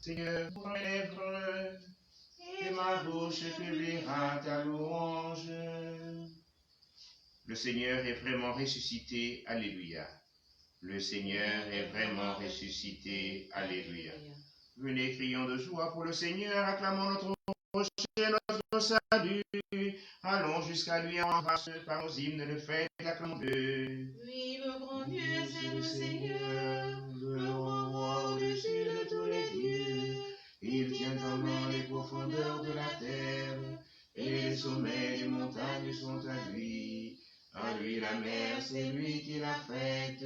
Seigneur, pour mes lèvres, et ma bouche publiera ta louange. Le Seigneur est vraiment ressuscité, alléluia. Le Seigneur est vraiment ressuscité, alléluia. Venez, crions de joie pour le Seigneur, acclamons notre rocher, notre salut. Allons jusqu'à lui en grâce par nos hymnes de fête, acclamons-le. Oui, le grand Dieu, c'est le Seigneur, le roi au-dessus de tous les dieux. Il tient en main les profondeurs de la terre, et les sommets des montagnes sont à lui. À lui la mer, c'est lui qui l'a faite,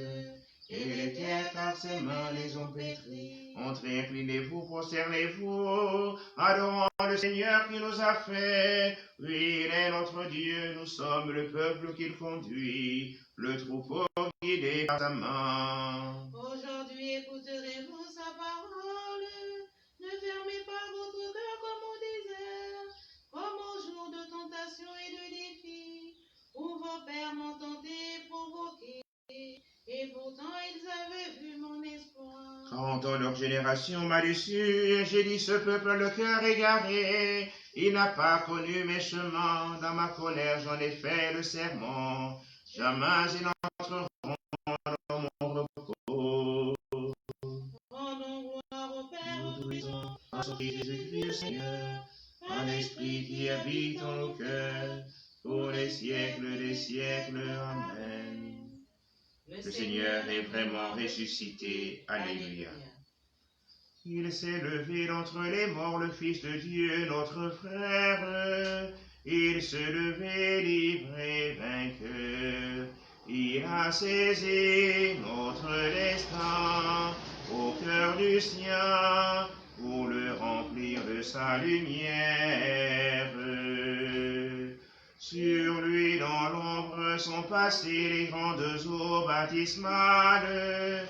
et les pierres par ses mains les ont pétries. Entrez, inclinez-vous, prosternez-vous, adorons le Seigneur qui nous a fait. Oui, il est notre Dieu, nous sommes le peuple qu'il conduit, le troupeau guidé par sa main. Aujourd'hui, écouterez-vous sa parole. Ne fermez pas votre cœur comme au désert, comme au jour de tentation et de défi, où vos pères m'ont tenté et provoqué, et pourtant ils avaient vu mon espoir. Quand dans leur génération malicieuse, j'ai dit ce peuple a le cœur égaré, il n'a pas connu mes chemins, dans ma colère j'en ai fait le serment, jamais ils n'entreront dans mon repos. Rendons gloire au Père Tout-Puissant, En son Fils Jésus-Christ le Seigneur, un esprit qui habite en nos cœurs, pour les siècles des siècles. Amen. Le Seigneur est vraiment ressuscité. Alléluia. Il s'est levé d'entre les morts, le Fils de Dieu, notre frère. Il se levait libre et vainqueur. Il a saisi notre destin au cœur du sien pour le remplir de sa lumière. Sur lui, dans l'ombre, sont passées les grandes eaux baptismales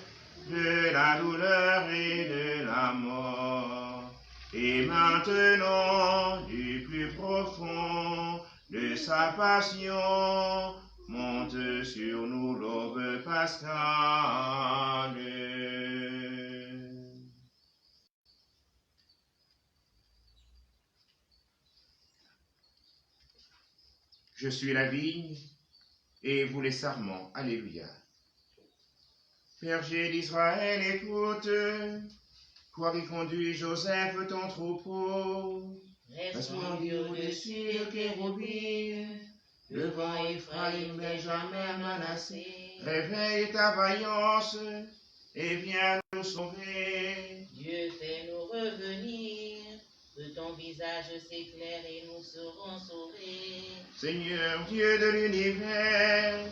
de la douleur et de la mort. Et maintenant, du plus profond de sa passion, monte sur nous l'aube pascale. Je suis la vigne et vous les sarments. Alléluia. Berger d'Israël, écoute, toi qui conduis Joseph ton troupeau, reste-moi au-dessus de Kérubim, le vent Ephraïm n'est jamais menacé. Réveille ta vaillance et viens nous sauver. Dieu, fais-nous revenir, que ton visage s'éclaire et nous serons sauvés. Seigneur Dieu de l'univers,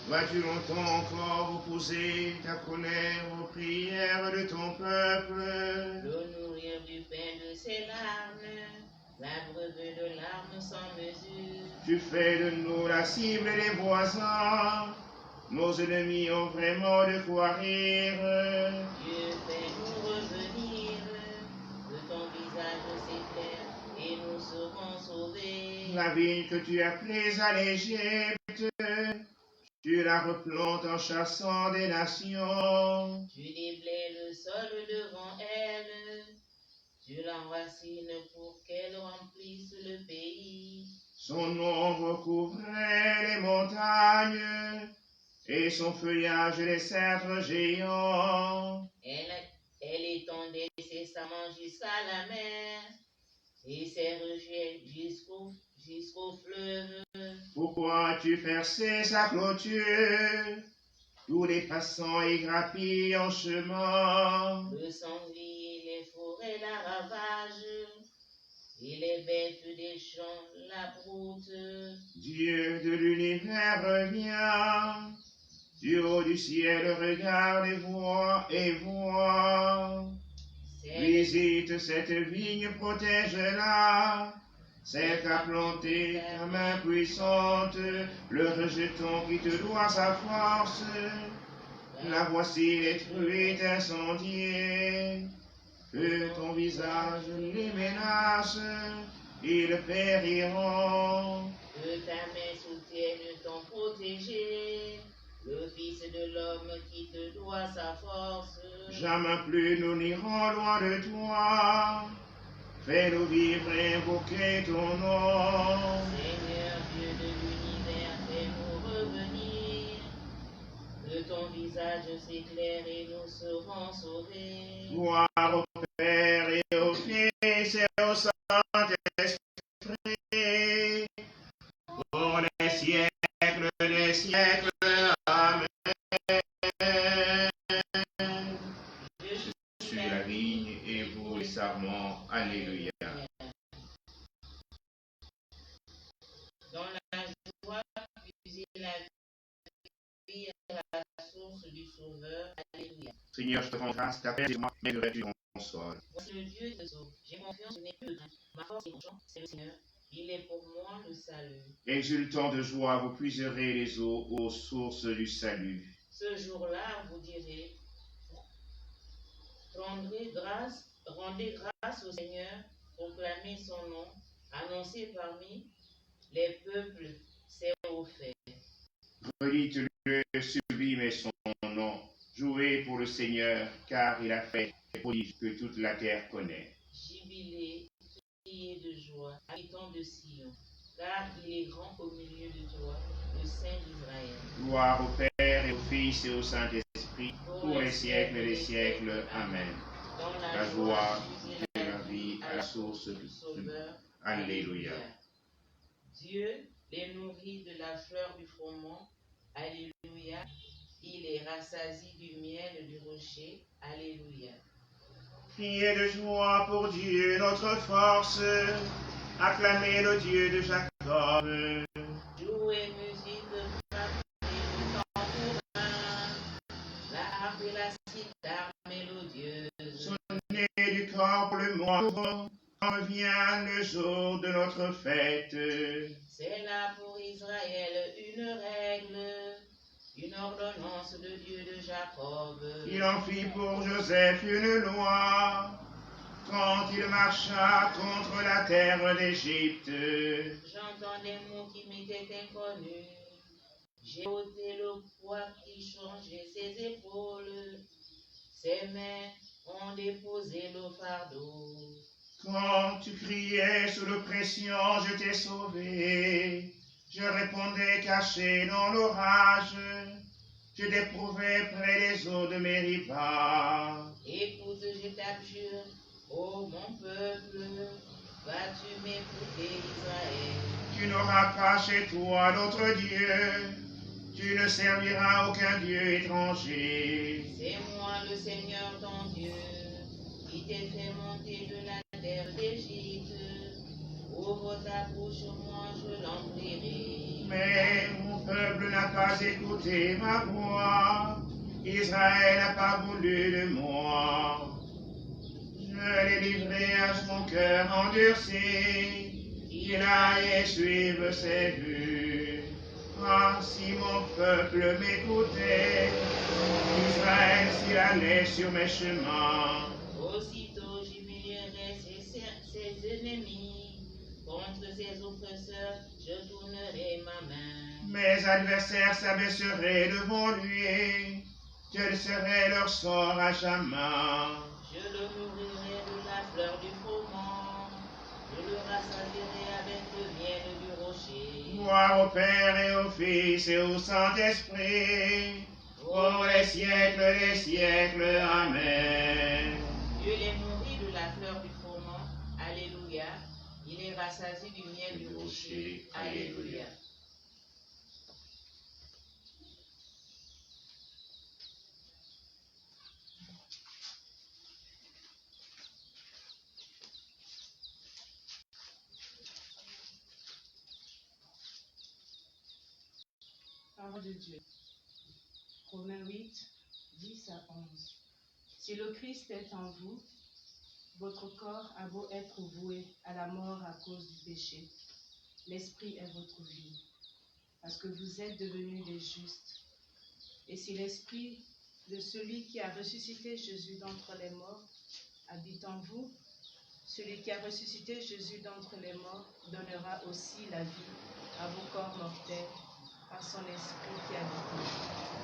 vas-tu longtemps encore opposer ta colère aux prières de ton peuple? L'eau nourrir du pain de ses larmes, l'abreuve de larmes sans mesure. Tu fais de nous la cible des voisins, nos ennemis ont vraiment de quoi rire. Dieu, fais-nous revenir, que ton visage s'éclaire et nous serons sauvés. La vigne que tu as prise à l'Égypte, tu la replantes en chassant des nations. Tu déblais le sol devant elle, tu l'enracines pour qu'elle remplisse le pays. Son nom recouvrait les montagnes et son feuillage les cèdres géants. Elle étendait ses samans jusqu'à la mer et ses rejets jusqu'au fleuve. Pourquoi as-tu percé sa clôture? Tous les passants y grappillent en chemin. Le sanglier, les forêts la ravagent, et les bêtes des champs la broutent. Dieu de l'univers revient, du haut du ciel regarde et voit. Visite cette vigne, protège-la, celle qu'a plantée ta main puissante, le rejeton qui te doit sa force. La voici détruite, incendiée, que ton visage les menace, ils périront. Que ta main soutienne ton protégé, le Fils de l'homme qui te doit sa force. Jamais plus nous n'irons loin de toi. Fais-nous vivre et invoquer ton nom. Seigneur Dieu de l'univers, fais-nous revenir. Que ton visage s'éclaire et nous serons sauvés. Gloire au Père et au Fils et au Saint-Esprit, pour les siècles des siècles. Amen. Je suis la vigne et vous les sarments. Alléluia. Dans la joie, puiser la vie à la source du Sauveur. Alléluia. Seigneur, je te rends grâce, ta paix sur moi, mais le reste du console. Voici le Dieu te sauve. J'ai confiance, je n'ai plus de crainte. Ma force et mon chant, c'est le Seigneur. Il est pour moi le salut. Exultant de joie, vous puiserez les eaux aux sources du salut. Ce jour-là, vous direz, rendez grâce au Seigneur, proclamez son nom, annoncez parmi les peuples ses hauts faits. Redites-le, sublime est son nom. Jouez pour le Seigneur, car il a fait des prodiges que toute la terre connaît. Jubilez, criez de joie, habitants de Sion, car il est grand au milieu de toi, le Saint d'Israël. Gloire au Père et au Fils et au Saint-Esprit, pour les siècles des siècles. Amen. Dans La joie de la vie à la source du Sauveur. Alléluia. Dieu les nourrit de la fleur du froment. Alléluia. Il les rassasie du miel du rocher. Alléluia. Criez de joie pour Dieu, notre force. Acclamez le Dieu de Jacob. Jouez musique, frappez le tambourin, la harpe et la cithare mélodieuse. Sonnez du corps pour le monde, quand vient le jour de notre fête. C'est là pour Israël une règle, une ordonnance de Dieu de Jacob. Il en fit pour Joseph une loi, quand il marcha contre la terre d'Égypte. J'entends des mots qui m'étaient inconnus. J'ai ôté le poids qui changeait ses épaules. Ses mains ont déposé le fardeau. Quand tu criais sous l'oppression, je t'ai sauvé. Je répondais caché dans l'orage. Je t'éprouvais près des eaux de Mériba. Écoute, je t'abjure, ô mon peuple, vas-tu m'écouter, Israël? Tu n'auras pas chez toi d'autre Dieu. Tu ne serviras aucun Dieu étranger. C'est moi le Seigneur ton Dieu, qui t'ai fait monter de la terre d'Égypte. Ouvre ta bouche, moi je l'emplirai. Mais mon peuple n'a pas écouté ma voix. Israël n'a pas voulu de moi. Je l'ai livré à son cœur endurci. Il a suivre ses vues. Ah, si mon peuple m'écoutait, Israël s'il allait sur mes chemins. Aussitôt j'humilierai ses ennemis, contre ses oppresseurs je tournerai ma main. Mes adversaires s'abaisseraient devant lui, tel serait leur sort à jamais. Je le nourrirai de la fleur du froment, je le rassasierai avec le miel du rocher. Gloire au Père et au Fils et au Saint-Esprit, pour les siècles des siècles. Amen. Dieu les nourrit de la fleur du froment. Alléluia. Il les rassasie du miel du rocher. Alléluia. Parole de Dieu. Romains 8, 10 à 11. Si le Christ est en vous, votre corps a beau être voué à la mort à cause du péché, l'esprit est votre vie, parce que vous êtes devenus des justes. Et si l'esprit de celui qui a ressuscité Jésus d'entre les morts habite en vous, celui qui a ressuscité Jésus d'entre les morts donnera aussi la vie à vos corps mortels par son esprit qui habite en vous.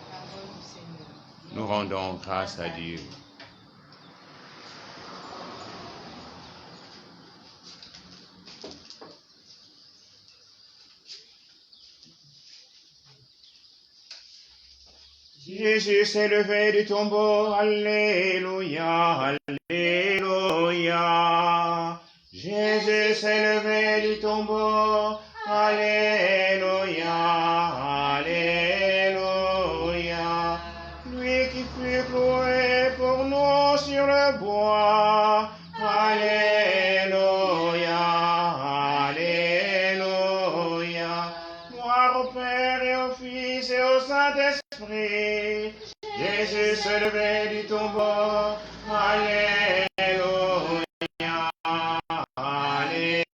Nous rendons grâce à Dieu. Jésus s'est levé du tombeau, alléluia, alléluia. Jésus s'est levé du tombeau, alléluia, alléluia. Lui qui fut cloué pour nous sur le bois, alléluia, alléluia. Gloire au Père et au Fils et au Saint-Esprit. Jésus se levait du tombeau, alléluia, alléluia.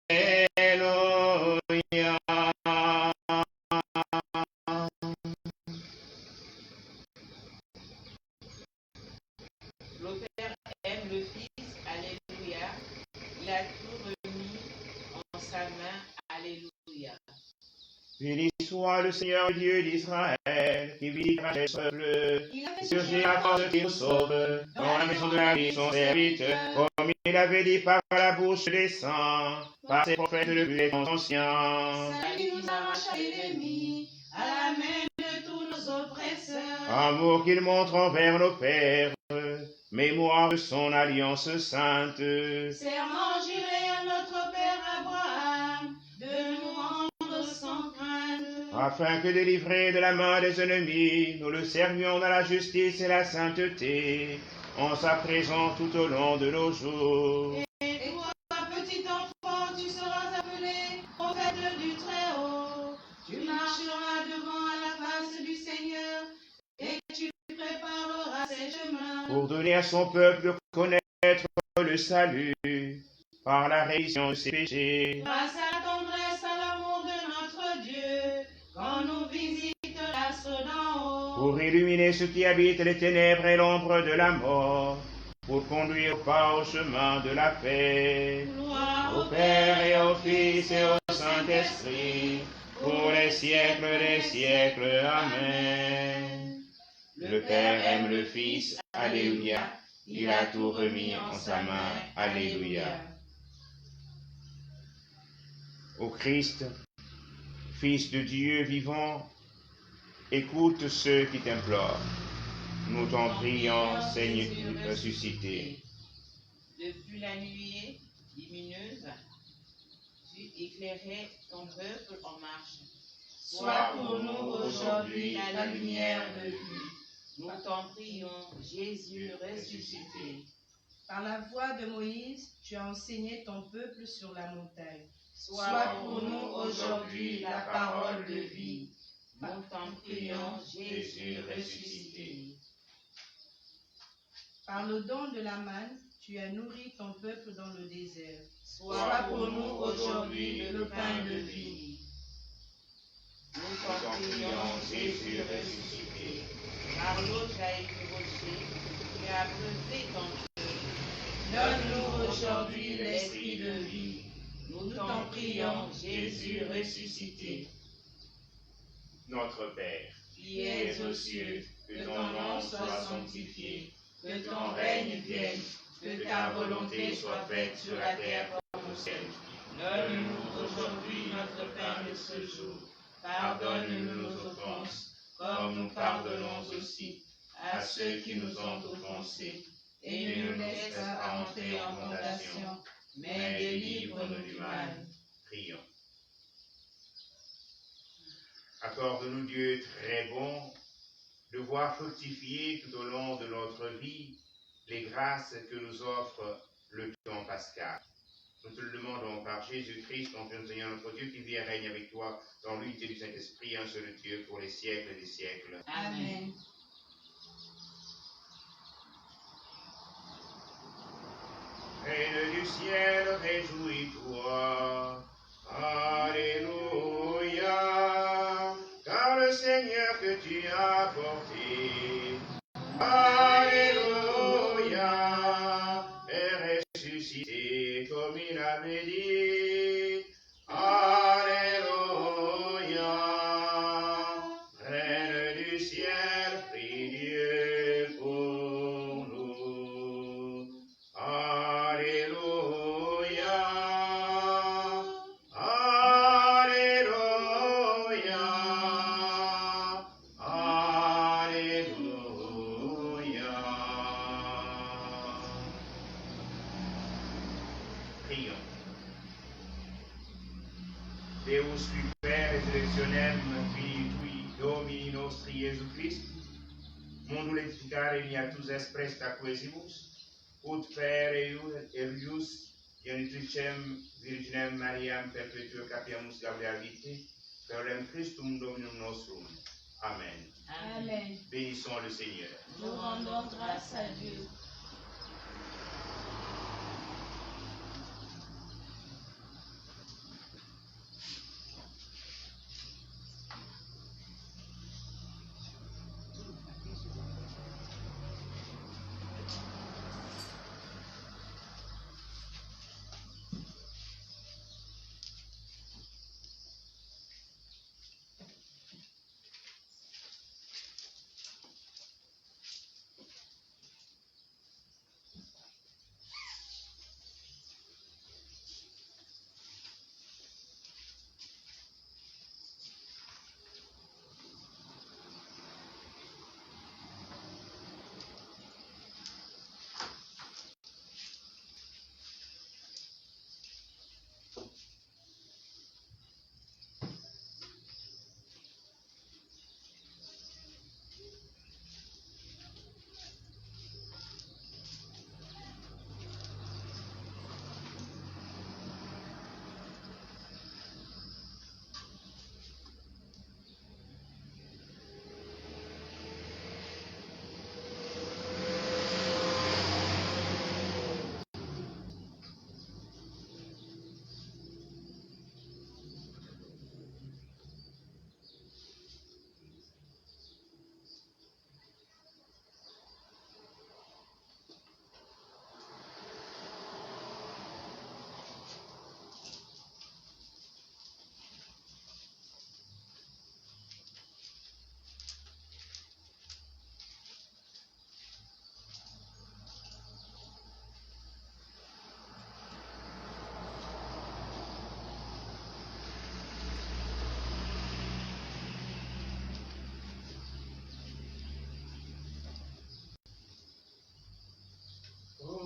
Le Père aime le Fils, alléluia. Il a tout remis en sa main, alléluia. Béni soit le Seigneur Dieu d'Israël, qui vit à ses peuples, surgit la force qui nous sauve, dans la maison de la vie son serviteur, comme il avait dit par la bouche des saints, par ses prophètes depuis les temps anciens. Salut nous arrache à l'ennemi, à la main de tous nos oppresseurs. Amour qu'il montre envers nos pères, mémoire de son alliance sainte. Serment juré à notre Père Abraham, de nous rendre sans crainte. Afin que délivrés de la main des ennemis, nous le servions dans la justice et la sainteté, en sa présence tout au long de nos jours. Et toi, petit enfant, tu seras appelé prophète du Très-Haut. Tu marcheras devant à la face du Seigneur, et tu prépareras ses chemins. Pour donner à son peuple de connaître le salut, par la rémission de ses péchés. Grâce à la tendresse, à l'amour de notre Dieu, quand nous visite l'astre d'en haut. Pour illuminer ceux qui habitent les ténèbres et l'ombre de la mort, pour conduire pas au chemin de la paix. Gloire Au Père et au Fils et au Saint-Esprit, pour les siècles des siècles. Amen. Le Père aime le Fils, alléluia. Il a tout remis en sa main, alléluia. Ô Christ, Fils de Dieu vivant, écoute ceux qui t'implorent. Nous t'en prions, Seigneur ressuscité. Depuis la nuée lumineuse, tu éclairais ton peuple en marche. Sois pour nous aujourd'hui la lumière de vie. Nous t'en prions, Jésus ressuscité. Par la voix de Moïse, tu as enseigné ton peuple sur la montagne. Sois pour nous aujourd'hui la parole de vie. Nous t'en prions, Jésus ressuscité. Par le don de la manne, tu as nourri ton peuple dans le désert. Sois pour nous aujourd'hui le pain de vie. Nous t'en prions, Jésus ressuscité. Par l'eau qu'a été rocher, tu as brûlé ton feu. Donne-nous aujourd'hui l'esprit de vie. Nous t'en prions, Jésus ressuscité. Notre Père, Qui es aux cieux, que ton nom soit sanctifié, que ton règne vienne, que ta volonté soit faite sur la terre comme au ciel. Donne-nous aujourd'hui notre pain de ce jour. Pardonne-nous nos offenses, comme nous pardonnons aussi à ceux qui nous ont offensés. Et ne nous laisse pas entrer en tentation, mais délivre-nous du mal. prions. Accorde-nous, Dieu très bon, de voir fructifier tout au long de notre vie les grâces que nous offre le temps pascal. Nous te le demandons par Jésus-Christ, ton Fils, Seigneur notre Dieu, qui vit et règne avec toi dans l'unité du Saint-Esprit, un seul Dieu, pour les siècles des siècles. Amen. Reine du ciel, réjouis-toi. Alléluia. Car le Seigneur que tu as porté, Alléluia, est ressuscité comme il avait dit. Alléluia. Reine du ciel, prie Dieu. Dominus qui per resurrectionem qui Domini nostri Iesu Christi, mundum edificare ignatus est presta quesimus, ut per eius genitricem Virginem Mariam perpetua capiamus Gabriel vitae, per Christum Dominum nostrum. Amen. Amen. Bénissons le Seigneur. Nous rendons grâce à Dieu.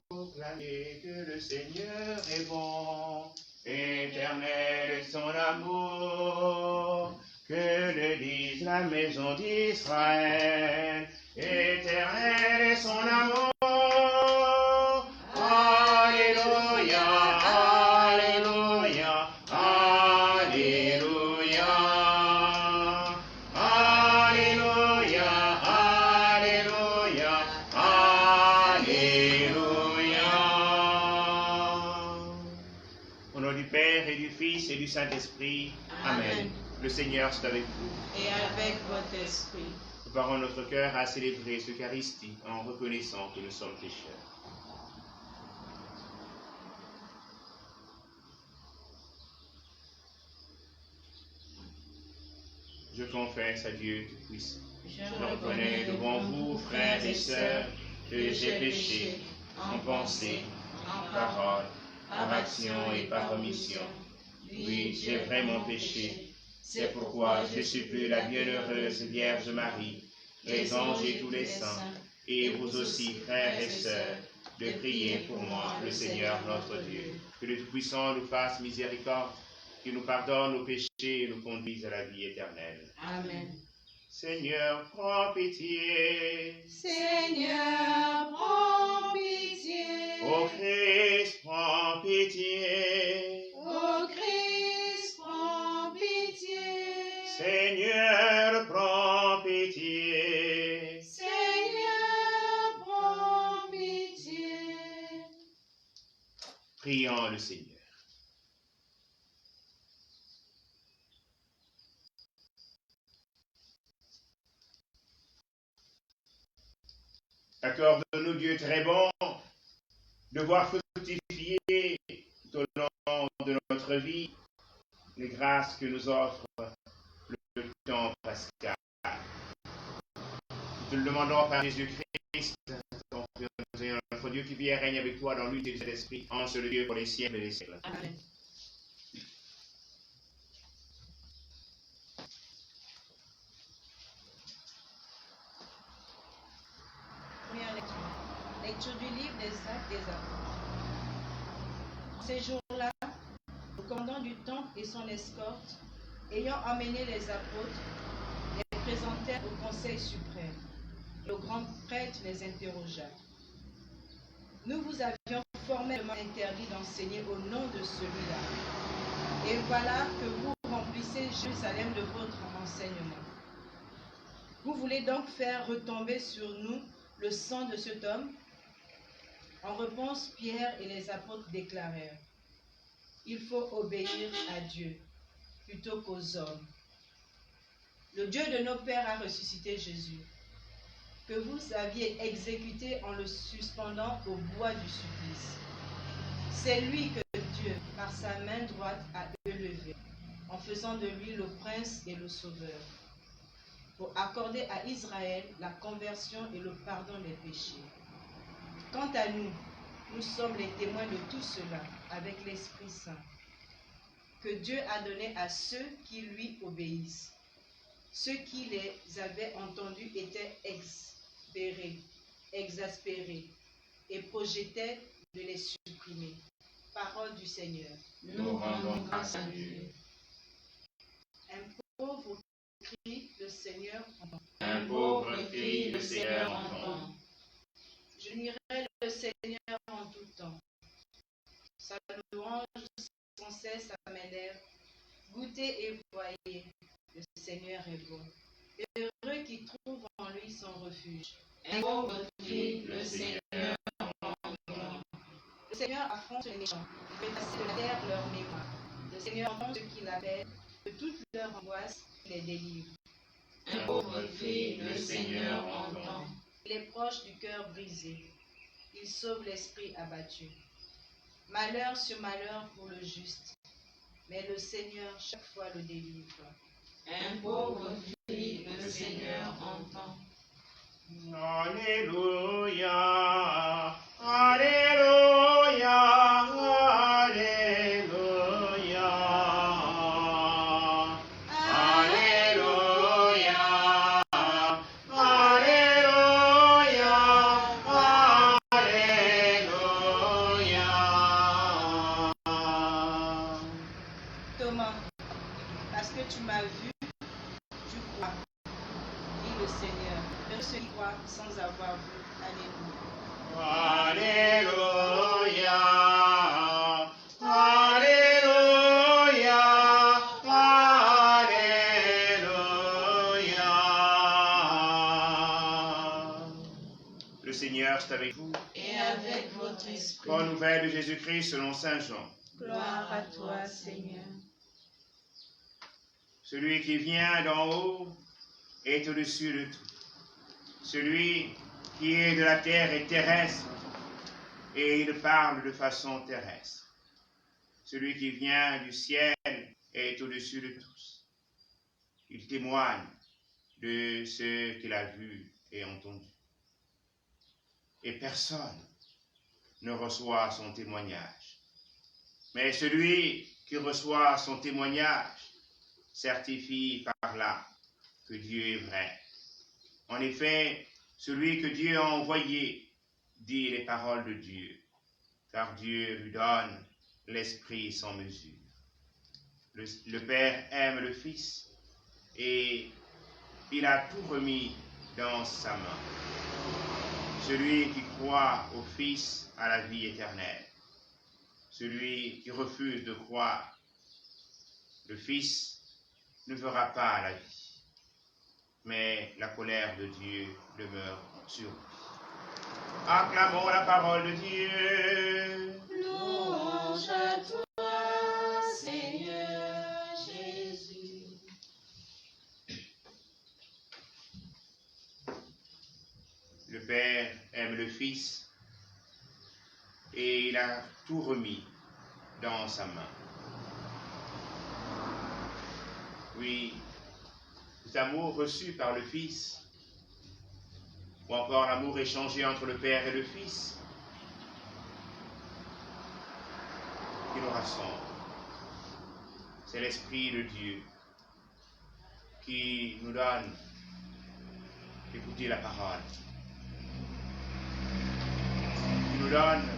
Proclamez que le Seigneur est bon, éternel est son amour, que le dise la maison d'Israël, éternel est son amour. Alléluia, Alléluia, Alléluia, Alléluia, Alléluia, Alléluia. Au nom du Père et du Fils et du Saint-Esprit, Amen. Le Seigneur soit avec vous. Et avec votre esprit. Préparons notre cœur à célébrer cette Eucharistie en reconnaissant que nous sommes pécheurs. Je confesse à Dieu Tout-Puissant. Je reconnais devant vous, frères et sœurs, que j'ai péché en pensée, en parole, par action et par omission. Oui, j'ai vraiment péché. C'est pourquoi je supplie la bienheureuse Vierge Marie, les anges et tous les saints, et vous aussi, frères et sœurs, de prier pour moi, le Seigneur notre Dieu. Que le Tout-Puissant nous fasse miséricorde, qu'il nous pardonne nos péchés et nous conduise à la vie éternelle. Amen. Seigneur, prends pitié. Seigneur, prends pitié. Ô Christ, prends pitié. Ô Christ, prends pitié. Seigneur, prends pitié. Seigneur, prends pitié. Prions le Seigneur. Accorde-nous, Dieu très bon, de voir fructifier tout au long de notre vie les grâces que nous offre le temps pascal. Nous te le demandons par Jésus-Christ, notre Dieu qui vit et règne avec toi dans l'unité de cet esprit, en ce Dieu pour les siècles et les siècles. Amen. Première lecture. Lecture du livre des Actes des Apôtres. Ces jours-là, le commandant du temple et son escorte Ayant emmené les apôtres, les présentèrent au Conseil suprême. Le grand prêtre les interrogea. Nous vous avions formellement interdit d'enseigner au nom de celui-là. Et voilà que vous remplissez Jérusalem de votre enseignement. Vous voulez donc faire retomber sur nous le sang de cet homme? En réponse, Pierre et les apôtres déclarèrent: il faut obéir à Dieu plutôt qu'aux hommes. Le Dieu de nos pères a ressuscité Jésus, que vous aviez exécuté en le suspendant au bois du supplice. C'est lui que Dieu, par sa main droite, a élevé, en faisant de lui le prince et le sauveur, pour accorder à Israël la conversion et le pardon des péchés. Quant à nous, nous sommes les témoins de tout cela avec l'Esprit Saint, que Dieu a donné à ceux qui lui obéissent. Ceux qui les avaient entendus étaient exaspérés et projetaient de les supprimer. Parole du Seigneur. Nous rendons grâce à Dieu. Un pauvre crie, le Seigneur entend. Un pauvre crie, le Seigneur entend. Je nierai le Seigneur en tout temps. Sa louange sans cesse à mes lèvres. Goûtez et voyez, le Seigneur est bon. Heureux qui trouve en lui son refuge. Un pauvre crie, le Seigneur entend. Le Seigneur affronte les méchants. Il fait passer de la terre leur mémoire. Le Seigneur entend ceux qui l'appellent. De toute leur angoisse, il les délivre. Un pauvre crie, le Seigneur entend. Il est proche du cœur brisé. Il sauve l'esprit abattu. Malheur sur malheur pour le juste. Mais le Seigneur chaque fois le délivre. Un pauvre crie, le Seigneur entend. Alléluia, Alléluia, Alléluia, Alléluia, Alléluia, Alléluia. Thomas, parce que tu m'as vu, tu crois, dit le Seigneur. Heureux ceux qui croient sans avoir vu. Alléluia. Alléluia, Alléluia, Alléluia. Le Seigneur est avec vous. Et avec votre esprit. Bonne nouvelle de Jésus-Christ selon Saint Jean. Gloire à toi, Seigneur. Celui qui vient d'en haut est au-dessus de tout. Celui qui est de la terre est terrestre, et il parle de façon terrestre. Celui qui vient du ciel est au-dessus de tous. Il témoigne de ce qu'il a vu et entendu. Et personne ne reçoit son témoignage. Mais celui qui reçoit son témoignage certifie par là que Dieu est vrai. En effet, celui que Dieu a envoyé dit les paroles de Dieu, car Dieu lui donne l'Esprit sans mesure. Le Père aime le Fils et il a tout remis dans sa main. Celui qui croit au Fils a la vie éternelle. Celui qui refuse de croire le Fils ne verra pas la vie, mais la colère de Dieu demeure sur lui. Acclamons la parole de Dieu. Louange à toi, Seigneur Jésus. Le Père aime le Fils et il a tout remis dans sa main. Oui, cet amour reçu par le Fils, ou encore l'amour échangé entre le Père et le Fils, qui nous rassemble. C'est l'Esprit de Dieu qui nous donne d'écouter la parole, qui nous donne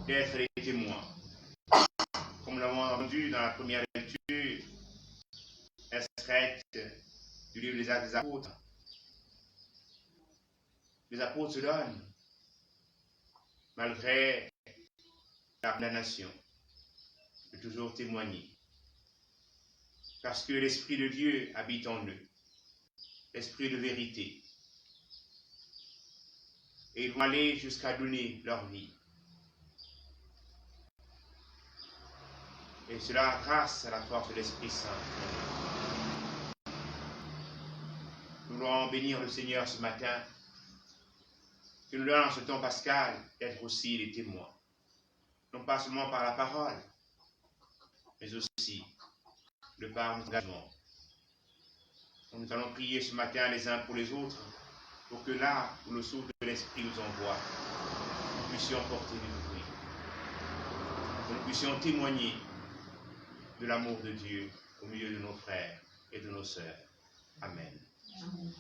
d'être les témoins. Comme nous l'avons entendu dans la première lecture, extraite du livre des Actes des Apôtres. Les apôtres se donnent, malgré la condamnation, de toujours témoigner. Parce que l'Esprit de Dieu habite en eux, l'Esprit de vérité. Et ils vont aller jusqu'à donner leur vie. Et cela grâce à la force de l'Esprit Saint. Nous voulons bénir le Seigneur ce matin, qui nous donne en ce temps pascal d'être aussi les témoins. Non pas seulement par la parole, mais aussi de par notre engagement. Nous allons prier ce matin les uns pour les autres, pour que là où le souffle de l'Esprit nous envoie, nous puissions porter du fruit, que nous puissions témoigner de l'amour de Dieu au milieu de nos frères et de nos sœurs. Amen. Amen.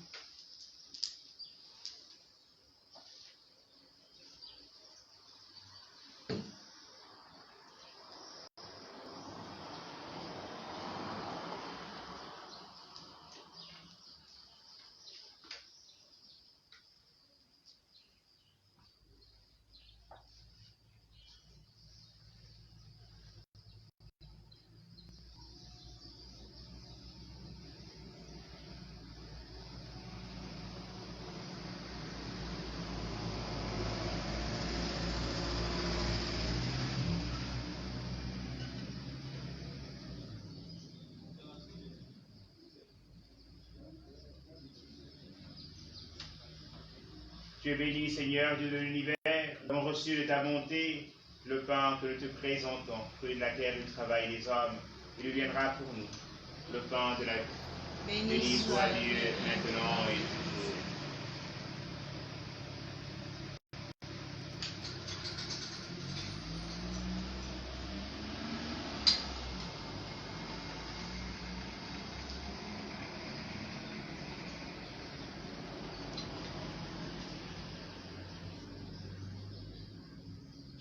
Tu es béni, Seigneur, Dieu de l'univers, nous avons reçu de ta bonté le pain que nous te présentons, fruit de la terre du travail des hommes. Il deviendra pour nous le pain de la vie. Béni soit Dieu, maintenant et toujours.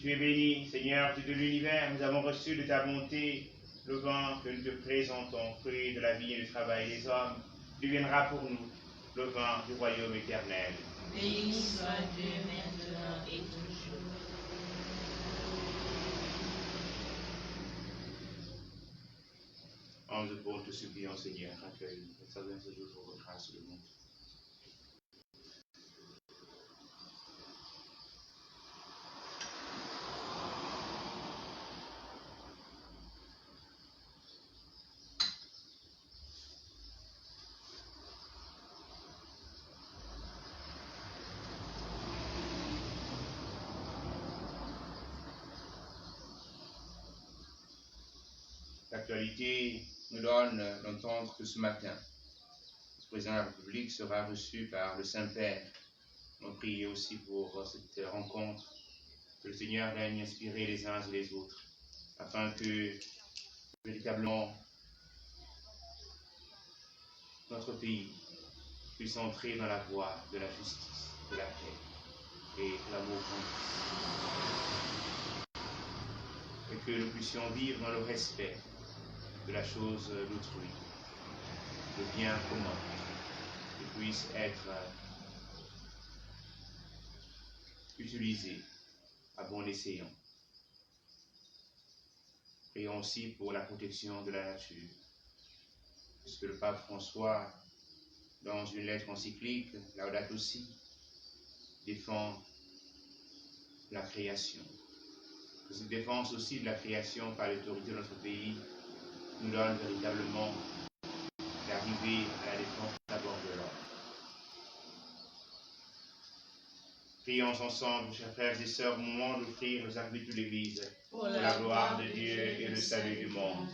Tu es béni, Seigneur, Dieu de l'univers, nous avons reçu de ta bonté le vin que nous te présentons, fruit de la vie et du travail des hommes. Il deviendra pour nous le vin du royaume éternel. Béni soit Dieu maintenant et toujours. En nous pour te supplions, Seigneur, accueille et salue ce jour pour votre grâce le monde. L'actualité nous donne d'entendre que ce matin, le président de la République sera reçu par le Saint-Père. On prie aussi pour cette rencontre, que le Seigneur vienne inspirer les uns et les autres, afin que véritablement notre pays puisse entrer dans la voie de la justice, de la paix et de l'amour grand. Et que nous puissions vivre dans le respect de la chose d'autrui, le bien commun, qui puisse être utilisé à bon escient. Prions aussi pour la protection de la nature, puisque le pape François, dans une lettre encyclique, Laudato Si, défend la création. Que cette défense aussi de la création par l'autorité de notre pays nous donne véritablement d'arriver à la défense d'abord de l'homme. Prions ensemble, chers frères et sœurs, au moment d'offrir nos actes de l'Église, pour la gloire de Dieu et le salut du monde.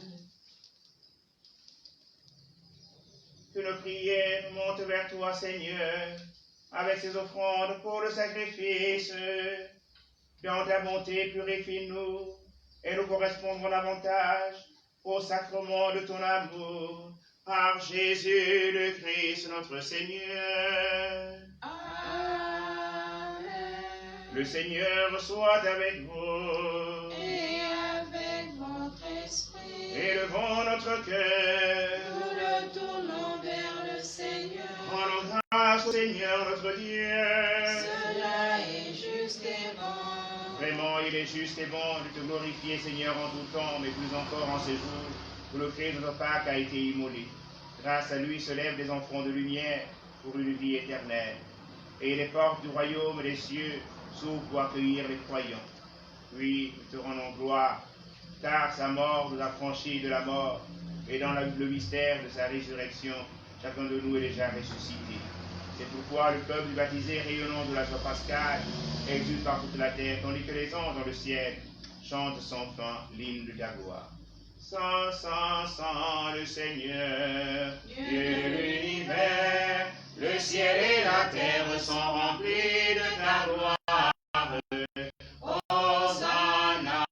Que nos prières montent vers toi, Seigneur, avec ces offrandes pour le sacrifice. Dans ta bonté, purifie-nous et nous correspondrons davantage au sacrement de ton amour, par Jésus le Christ, notre Seigneur. Amen. Le Seigneur soit avec vous. Et avec votre esprit. Élevons notre cœur. Nous le grâce au Seigneur notre Dieu. Cela est juste et bon. Vraiment, il est juste et bon de te glorifier, Seigneur, en tout temps, mais plus encore en ces jours où le Christ de notre Pâques a été immolé. Grâce à lui se lèvent des enfants de lumière pour une vie éternelle. Et les portes du royaume des cieux s'ouvrent pour accueillir les croyants. Oui, nous te rendons gloire, car sa mort nous a franchis de la mort, et dans le mystère de sa résurrection, chacun de nous est déjà ressuscité. C'est pourquoi le peuple baptisé rayonnant de la joie pascale exulte par toute la terre, tandis que les anges dans le ciel chantent sans fin l'hymne de ta gloire. Saint, Saint, Saint, le Seigneur, Dieu de l'univers, le ciel et la terre sont remplis de ta gloire. Hosanna,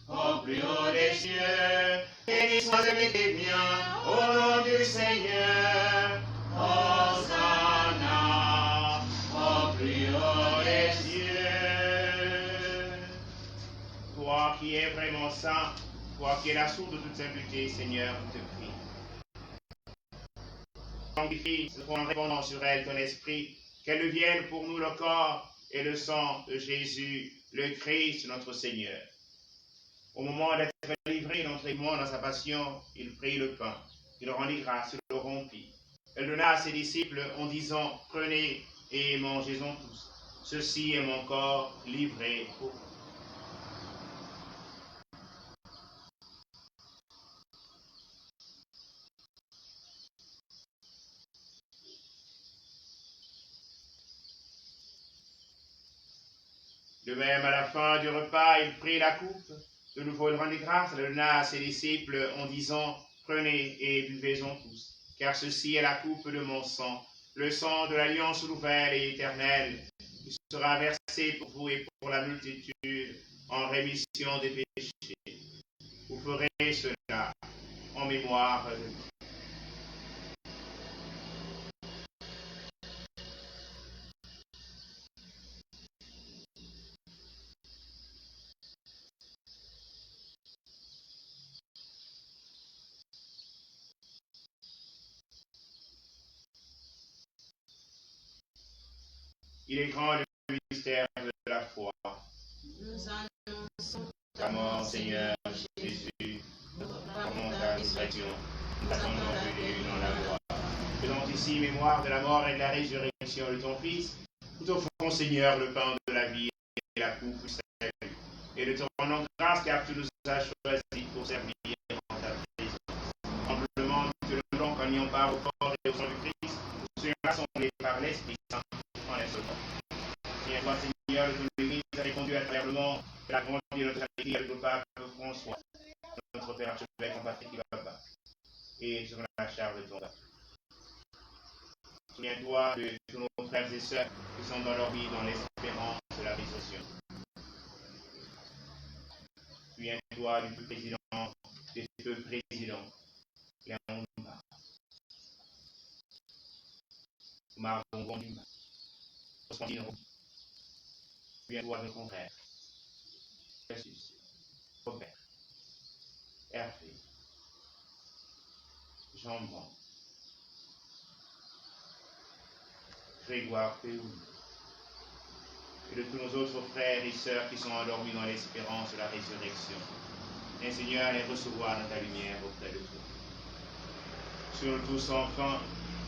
au plus haut des cieux, béni soit celui qui vient au nom du Seigneur. Hosanna, au plus haut des cieux. Toi qui es vraiment saint, toi qui es la source de toute sainteté, Seigneur, je te prie. Sanctifie en répandant sur elle ton esprit, qu'elle devienne pour nous le corps et le sang de Jésus, le Christ, notre Seigneur. Au moment d'être livré d'entraînement dans sa passion, il prit le pain, il rendit grâce, il le rompit. Elle donna à ses disciples en disant, prenez et mangez-en tous. Ceci est mon corps livré pour vous. De même, à la fin du repas, il prit la coupe. De nouveau, il rendit grâce, il donna à ses disciples en disant, prenez et buvez-en tous, car ceci est la coupe de mon sang, le sang de l'alliance nouvelle et éternelle, qui sera versé pour vous et pour la multitude en rémission des péchés. Vous ferez cela en mémoire de moi. Il est grand le mystère de la foi. Nous annonçons Ta mort, Seigneur Jésus, pardon ta résurrection, nous attendons ta venue dans la gloire. Faisons ici mémoire de la mort et de la résurrection de ton Fils. Nous t'offrons, Seigneur, le pain de la vie et la coupe du salut. Et de te rendons grâce car tu nous as choisis pour servir en ta présence. Humblement, nous te demandons qu'en ayant part au corps et au sang du Christ, nous soyons rassemblés par l'Esprit Saint en un seul corps. Tiens, toi, Seigneur, de ton Église a répondu à travers le monde, que la grande et notre amitié avec le pape François, notre Père archevêque en Patrick qui va pas, et sur la charge de ton pape. Souviens-toi de tous nos frères et sœurs qui sont dans leur vie dans l'espérance de la résurrection. Souviens-toi du feu président, des feux présidents, Léon Margon Dumas, Constantine Roux. Souviens-toi de ton frère, Jesus, Robert, Hervé, Jean-Bon, Grégoire Péoul, et de tous nos autres frères et sœurs qui sont endormis dans l'espérance de la résurrection. Et Seigneur, les recevoir dans ta lumière auprès de toi. Sur nous tous, enfin,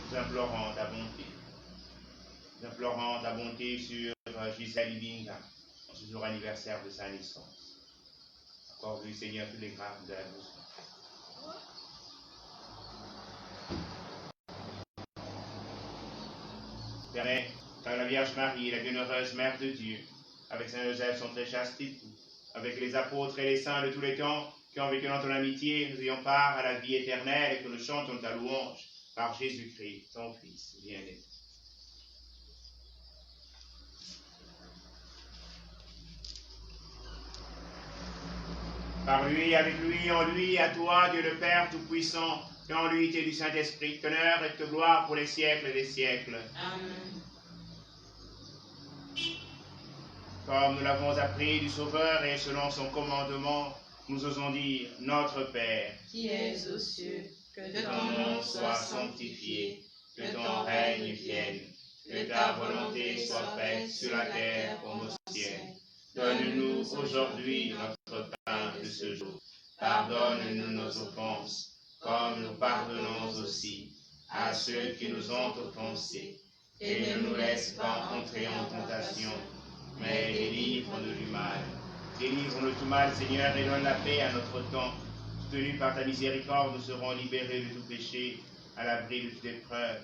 nous implorons ta bonté. Nous implorons ta bonté sur Gisèle Ibinga, en ce jour anniversaire de sa naissance. Encore vu, Seigneur, tous les grâces que nous avons besoin. Père, car la Vierge Marie, la bienheureuse Mère de Dieu, avec Saint Joseph, son très chaste époux, avec les apôtres et les saints de tous les temps qui ont vécu dans ton amitié, nous ayons part à la vie éternelle et que nous chantons ta louange par Jésus-Christ, ton Fils bien-aimé. Par lui, avec lui, en lui, à toi, Dieu le Père Tout-Puissant, et en l'unité du Saint-Esprit, honneur et gloire pour les siècles des siècles. Amen. Comme nous l'avons appris du Sauveur et selon son commandement, nous osons dire, Notre Père, Qui es aux cieux, que que ton nom soit sanctifié, que ton règne vienne, que ta volonté soit faite sur la terre comme au ciel. Donne-nous aujourd'hui notre pain de ce jour. Pardonne-nous nos offenses, comme nous pardonnons aussi à ceux qui nous ont offensés. Et ne nous laisse pas entrer en tentation, mais délivre-nous du mal. Délivre-nous de tout mal, Seigneur, et donne la paix à notre temps. Soutenus par ta miséricorde, nous serons libérés de tout péché, à l'abri de toute épreuve.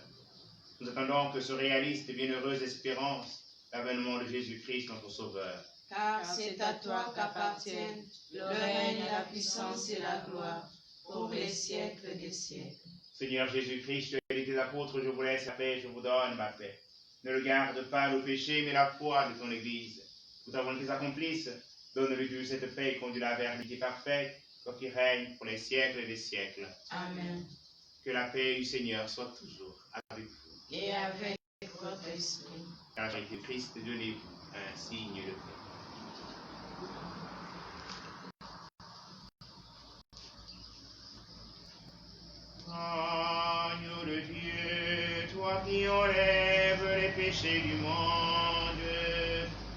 Nous attendons que se réalise cette bienheureuse espérance, l'avènement de Jésus-Christ, notre Sauveur. Car c'est à toi qu'appartiennent le règne, la puissance et la gloire, pour les siècles des siècles. Seigneur Jésus-Christ, tu as dit tes apôtres, je vous laisse la paix, je vous donne ma paix. Ne regarde pas le péché, mais la foi de ton Église. Que ta volonté s'accomplisse. Donne-lui cette paix et conduis-la vers la vérité parfaite, toi qui règne pour les siècles des siècles. Amen. Que la paix du Seigneur soit toujours avec vous. Et avec votre esprit. Car la charité de Christ, donnez-vous un signe de paix. Agneau de Dieu, toi qui enlèves les péchés du monde,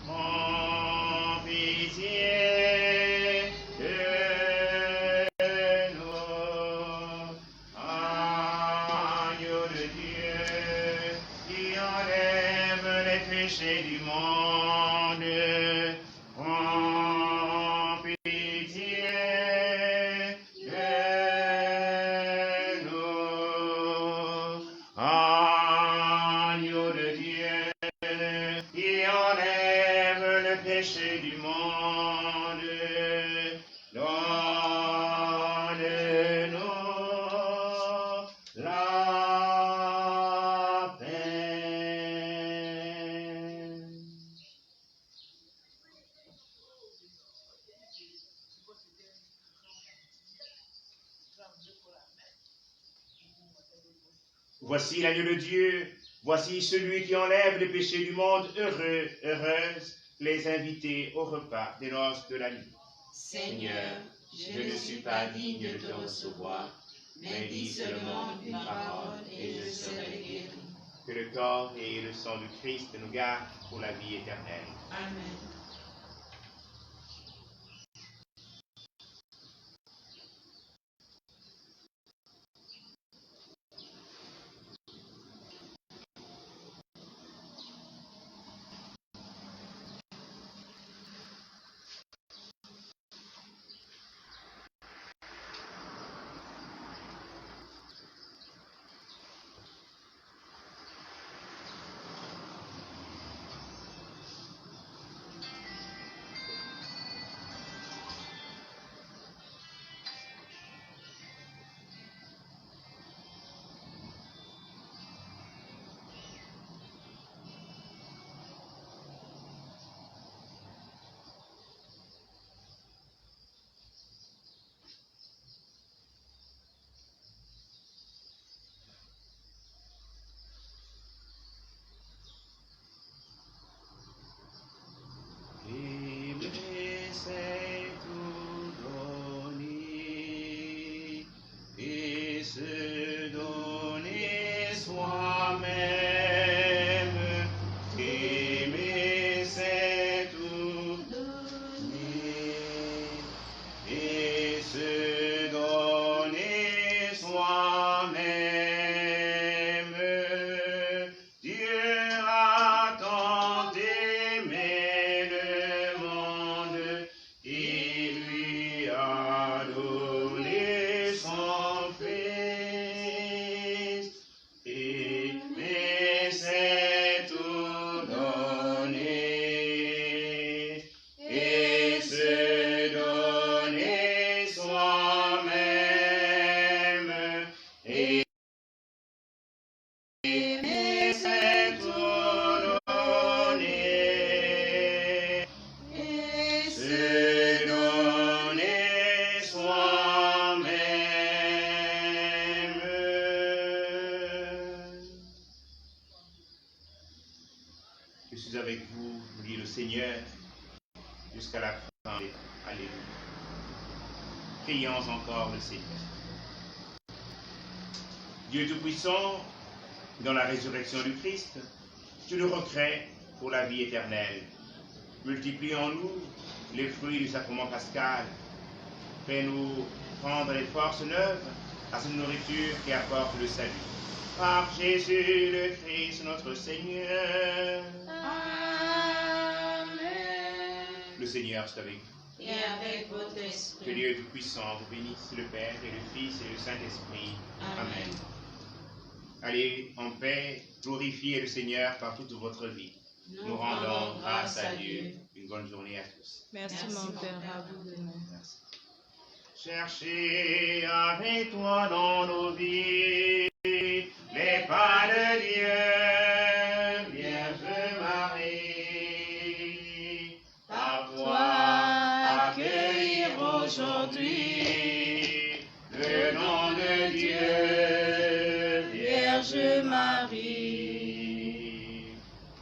prends pitié de nous. Agneau de Dieu, qui enlève les péchés du monde, prends pitié de nous. Agneau de Dieu, qui enlève le péché du monde, donne-nous la paix. Voici l'agneau de Dieu, voici celui qui enlève les péchés du monde. Heureux, heureuses les invités au repas des noces de la nuit. Seigneur, je ne suis pas digne de te recevoir, mais dis seulement une parole et je serai guéri. Que le corps et le sang du Christ nous gardent pour la vie éternelle. Amen. Aimer, c'est tout donner et se donner soi-même. Aimer, c'est tout donner et se donner soi-même. Dieu a tant aimé le monde, il lui a donné son Fils. Aimer, c'est tout donner et se donner soi-même. Aimer, c'est tout donner et se donner soi-même. Je suis avec vous, dit le Seigneur, jusqu'à la fin. Alléluia. Prions encore le Seigneur. Dieu Tout-Puissant, dans la résurrection du Christ, tu nous recrées pour la vie éternelle. Multiplie en nous les fruits du sacrement pascal. Fais-nous prendre les forces neuves à cette nourriture qui apporte le salut. Par Jésus le Christ notre Seigneur. Amen. Le Seigneur soit avec vous. Et avec votre Que esprit. Dieu Tout-Puissant vous bénisse, le Père et le Fils et le Saint-Esprit. Amen. Allez en paix, glorifiez le Seigneur par toute votre vie. Nous rendons grâce à Dieu. Une bonne journée à tous. Merci, mon Père, à vous de même. Merci. Cherchez avec toi dans nos vies les pas de Dieu, Vierge Marie. Par toi accueillir aujourd'hui le nom de Dieu, Vierge Marie.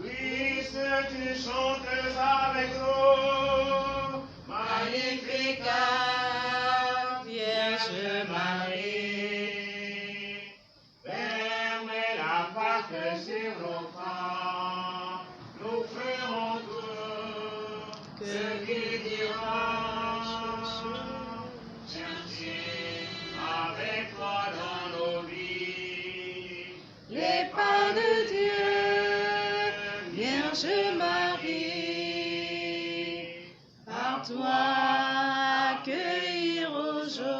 Puisses-tu chanter avec nous, Magnificat, Vierge Marie. Fermez la porte sur nos pas, nous ferons tout ce qu'il dira. Cherchez avec toi dans nos vies les pas de Dieu, Vierge Marie. Par toi accueillir aujourd'hui